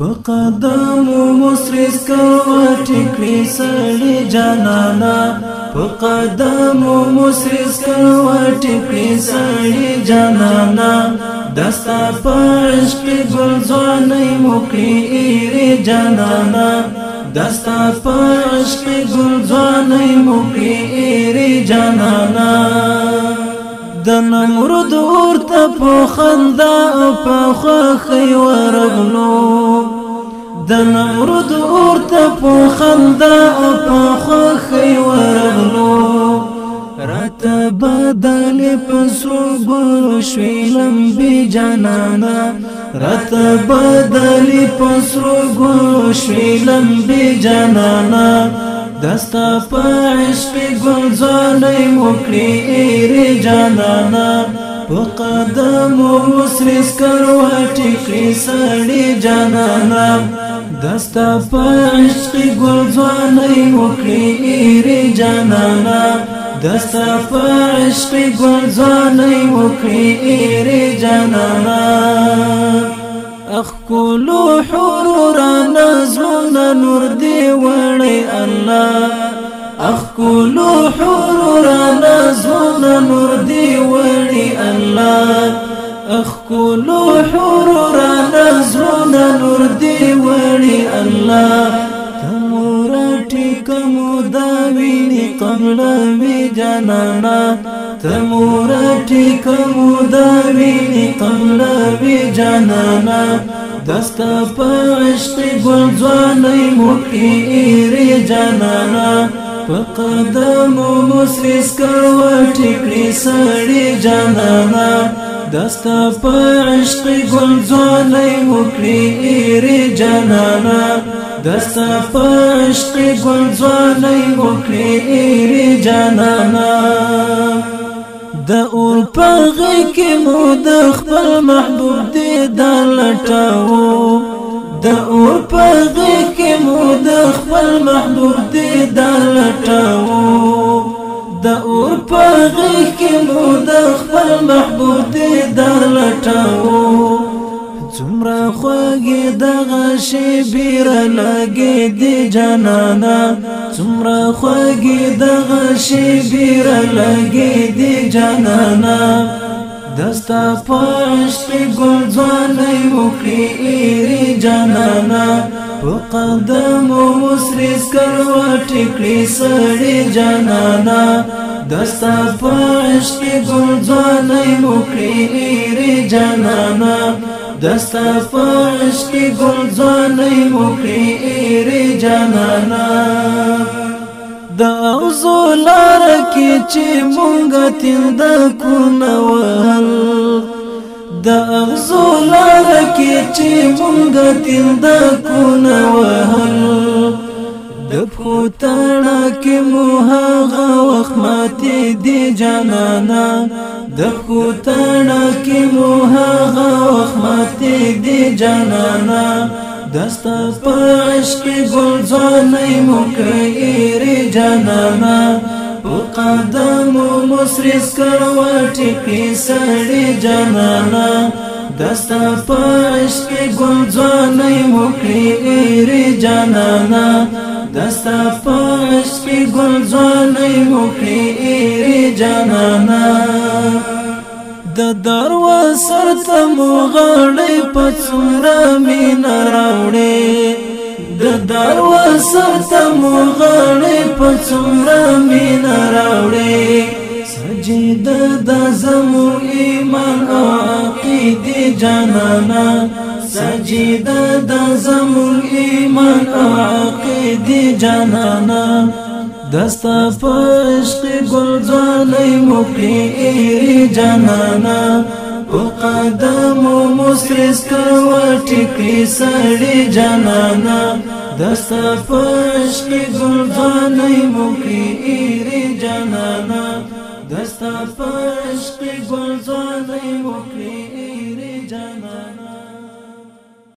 په قدم مسرس کوا ټیکړي سړي جانانا په قدم مسرس کوا ټیکړي سړي جانانا دستا پښ کې ګلځواني موکړي ایری جانانا دستا پښ کې ګلځواني موکړي ایری جانانا د نمرود ورته په خندا په خوخي ورغلو د نمرود ورته په خندا په خوخي ورغلو رات بدل پسرو ګل شویلم بی جانانا رات بدل پسرو ګل شویلم بی جانانا دستا پښ کې ګلځواني موکړي ایری جانانا په قدم مسرس کروا ټیکړي سړي جانانا دستا پښ کې ګلځواني موکړي ایری جانانا دستا پښ کې ګلځواني موکړي ایری جانانا اخ کولو حرورانا زمونا نور دی وړي الله اخ کولو حرورانا زمونا نور دی وړي الله اخ کولو حرورانا زمونا نور دی وړي الله تمورټي کوم داویني قبل وی جانانا تمورټي کوم داویني قبل وی جانانا دستا پښ کې ګلځواني موکړي ایری جانانا په قدم مسرس کروا ټیکړي سړي جانانا دستا پښ کې ګلځواني موکړي ایری جانانا دستا پښ کې ګلځواني موکړي ایری جانانا د اور پغې کې مو د خپل محبوب دې دلټاو د اور پغې کې مو د خپل محبوب دې دلټاو د اور پغې کې مو د خپل محبوب دې دلټاو څومره خوږې دغه شی بیر لګې دی جانانا څومره خوږې دغه شی بیر لګې دی جانانا دستا پښ کې ګلځواني موکړي ایری جانانا په قدم مسرس کروا ټیکړي سړي جانانا دستا پښ کې ګلځواني موکړي ایری جانانا دستا پښ کې ګلځواني موکړي ایری جانانا د اوزولار کې چې مونږ تند کو نوال د اوزولار کې چې مونږ تند کو نوال د پوتاړه کې مو هغه وخت ماته دی جانانا د پوتاړه کې مو هغه وخت ماته دی جانانا دستا پښ کې ګلځواني موکړي ایری جانانا په قدم مسرس کروا ټیکړي سړي جانانا دستا پښ کې ګلځواني موکړي ایری جانانا دستا پښ کې ګلځواني موکړي ایری جانانا د درو سر ته مو غړې په څومره مینا راوړې د درو سر ته مو غړې په څومره مینا راوړې سجده د زمو ایمان او عقیدې جانانا سجده د زمو ایمان او عقیدې جانانا دستا پښ کې ګلځواني موکړي ایری جانانا په قدم مسرس کروا ټیکړي سړي جانانا دستا پښ کې ګلځواني موکړي ایری جانانا دستا پښ کې ګلځواني موکړي ایری جانانا